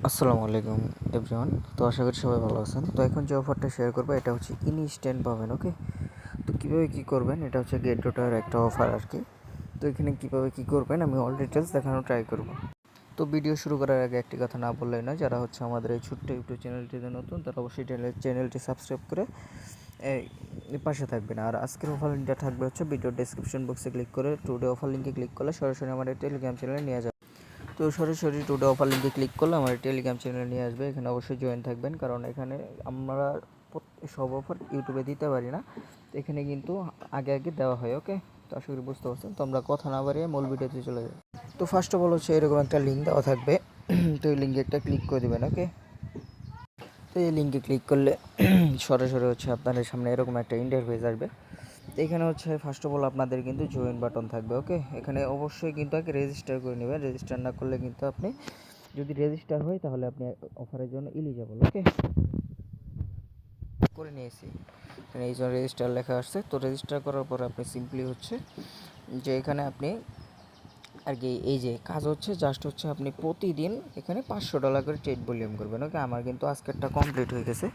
আসসালামু আলাইকুম এভরিওয়ান। তো আশা করি সবাই ভালো আছেন। তো এখন যে অফারটা শেয়ার করবো এটা হচ্ছে ইনস্ট্যান্ট পাবেন, ওকে। তো কীভাবে কী করবেন, এটা হচ্ছে গেট ডটার একটা অফার আর কি। তো এখানে কীভাবে কী করবেন আমি অল ডিটেলস দেখানোর ট্রাই করব। তো ভিডিও শুরু করার আগে একটি কথা না বললেই না, যারা হচ্ছে আমাদের এই ছোট্ট ইউটিউব চ্যানেলটিতে নতুন তারা অবশ্যই চ্যানেলটি সাবস্ক্রাইব করে পাশে থাকবেন। আর আজকের অফার লিঙ্কটা থাকবে হচ্ছে ভিডিও ডেসক্রিপশন বক্সে ক্লিক করে টুডে অফার লিঙ্কে ক্লিক করলে সরাসরি আমাদের টেলিগ্রাম চ্যানেলে নিয়ে যাবে। তো সরাসরি টুডে অফার লিঙ্কে ক্লিক করলে আমার টেলিগ্রাম চ্যানেলে নিয়ে আসবে। এখানে অবশ্যই জয়েন থাকবেন, কারণ এখানে আমরা সব অফার ইউটিউবে দিতে পারি না। তো এখানে কিন্তু আগে আগে দেওয়া হয়, ওকে। তো আশা করি বুঝতে পারছেন। তো আমরা কথা না বাড়িয়ে মূল ভিডিওতে চলে যাই। তো ফার্স্ট অফ অল হচ্ছে এরকম একটা লিঙ্ক দেওয়া থাকবে। তো এই লিঙ্কে একটা ক্লিক করে দেবেন, ওকে। তো এই লিঙ্কে ক্লিক করলে সরাসরি হচ্ছে আপনাদের সামনে এরকম একটা ইন্টারফেস আসবে। তো এখানে হচ্ছে ফার্স্ট অফ অল আপনাদের কিন্তু জয়েন বাটন থাকবে, ওকে। এখানে অবশ্যই কিন্তু আগে রেজিস্টার করে নেবেন। রেজিস্টার না করলে কিন্তু আপনি, যদি রেজিস্টার হয় তাহলে আপনি অফারের জন্য এলিজিবল, ওকে। করে নিয়েছি, এখানে এই জন্য রেজিস্টার লেখা আসছে। তো রেজিস্টার করার পর আপনি সিম্পলি হচ্ছে যে এখানে আপনি আর কি এই যে কাজ হচ্ছে জাস্ট হচ্ছে আপনি প্রতিদিন এখানে $500 করে ট্রেড ভলিউম করবেন, ওকে। আমার কিন্তু আজকেরটা কমপ্লিট হয়ে গেছে।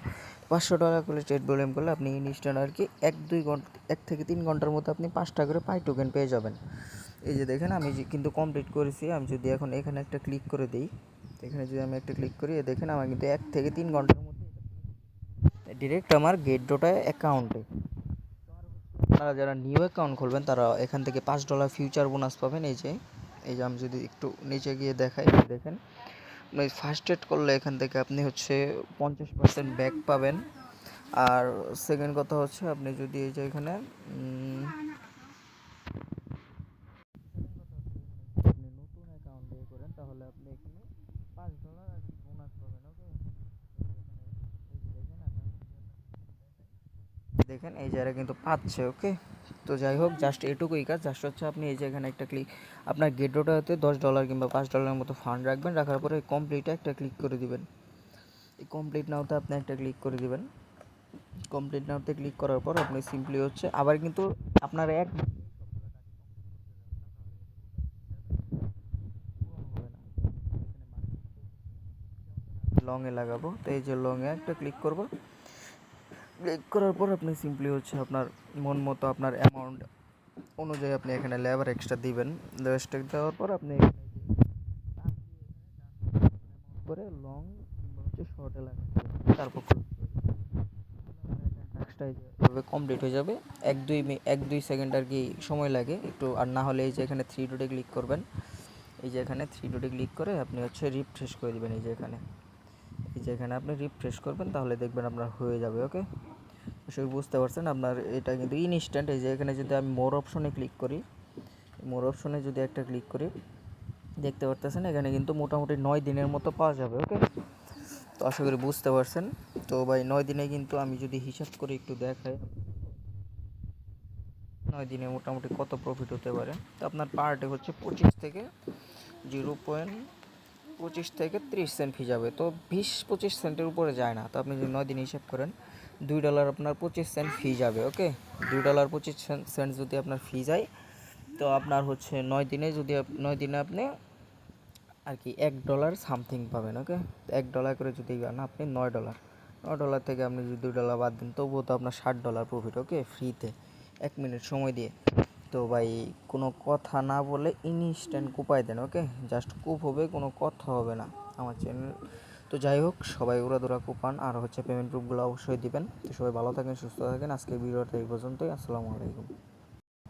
$500 করে ট্রেড ভলিউম করলে আপনি ইনস্ট্যান্ট আর কি 1-2 ঘন্টা 1 থেকে 3 ঘন্টার মধ্যে আপনি 5টা করে পাই টোকেন পেয়ে যাবেন। এই যে দেখেন আমি কিন্তু কমপ্লিট করেছি। আমি যদি এখন এখানে একটা ক্লিক করে দিই, এখানে যদি আমি একটা ক্লিক করি, দেখেন আমার কিন্তু 1 থেকে 3 ঘন্টার মধ্যে ডিরেক্ট আমার গেট ডোটা অ্যাকাউন্টে। আপনারা যারা নিউ অ্যাকাউন্ট খুলবেন তারা এখান থেকে $5 ফিউচার বোনাস পাবেন। এই যে আমি যদি একটু নিচে গিয়ে দেখাই, দেখেন ফার্স্ট এড করলে এখান থেকে আপনি হচ্ছে 50% ব্যাক পাবেন। আর সেকেন্ড কথা হচ্ছে আপনি যদি এই যে এখানে আপনি নতুন অ্যাকাউন্ট দিয়ে করেন তাহলে আপনি এখানে $5 আর কি বোনাস পাবেন, ওকে। দেখেন এই জায়গায় কিন্তু পাচ্ছে, ওকে। তো যাই হোক, জাস্ট এটুকুই কাজ। জাস্ট হচ্ছে আপনি এই যে এখানে একটা ক্লিক, আপনার গেটওটাতে $10 কিংবা $5 মতো ফান্ড রাখবেন। রাখার পরে কমপ্লিটে একটা ক্লিক করে দিবেন। এই কমপ্লিট নাওতে আপনি একটা ক্লিক করে দিবেন। কমপ্লিট নাওতে ক্লিক করার পর আপনি সিম্পলি হচ্ছে আবার কিন্তু আপনার এক লংয়ে লাগাবো। তো এই যে লংয়ে একটা ক্লিক করব। ক্লিক করার পর আপনি সিম্পলি হচ্ছে আপনার মন মতো আপনার অ্যামাউন্ট অনুযায়ী আপনি এখানে লেবার এক্সট্রা দিবেন। লেবার এক্সট্রা দেওয়ার পর আপনি করে লং কিংবা হচ্ছে শর্টে লাগাতে হবে। তারপর টাস্কটা কমপ্লিট হয়ে যাবে। 1-2 সেকেন্ড আর কি সময় লাগে একটু। আর না হলে এই যে এখানে থ্রি ডটে ক্লিক করবেন। এই যে এখানে থ্রি ডটে ক্লিক করে আপনি হচ্ছে রিফ্রেশ করে দেবেন। এই যে এখানে আপনি রিফ্রেশ করবেন, তাহলে দেখবেন আপনার হয়ে যাবে, ওকে। অবশ্যই বুঝতে পারছেন আপনার এটা কিন্তু ইনস্ট্যান্ট। এই যে এখানে যদি আমি মোর অপশনে ক্লিক করি, মোর অপশনে যদি একটা ক্লিক করি, দেখতে পারতেছেন এখানে কিন্তু মোটামুটি 9 দিনের মতো পাওয়া যাবে, ওকে। তো আশা করি বুঝতে পারছেন। তো ভাই 9 দিনে কিন্তু আমি যদি হিসাব করে একটু দেখাই, 9 দিনে মোটামুটি কত প্রফিট হতে পারে। তো আপনার পার ডে হচ্ছে 25 থেকে 30 সেন্ট ফি যাবে। তো 20-25 সেন্টের উপরে যায় না। তো আপনি যদি 9 দিন হিসাব করেন, $2 আপনার 25 সেন্ট ফি যাবে, ওকে। $2.25 যদি আপনার ফি যায়, তো আপনার হচ্ছে 9 দিনে আপনি আর কি $1 সামথিং পাবেন, ওকে। $1 করে যদি না আপনি $9 থেকে আপনি যদি $2 বাদ দেন, তবুও তো আপনার $60 প্রফিট, ওকে, ফ্রিতে 1 মিনিট সময় দিয়ে। তো ভাই কোনো কথা না বলে ইনস্ট্যান্ট কুপাই দেন, ওকে। জাস্ট কুপ হবে, কোনো কথা হবে না আমার চ্যানেল। তো যাই হোক, সবাই উড়াধুরা কুপান। আর হচ্ছে পেমেন্ট প্রুফগুলো অবশ্যই দিবেন। তো সবাই ভালো থাকেন, সুস্থ থাকেন। আজকের ভিডিওটা এই পর্যন্তই। আসসালামু আলাইকুম।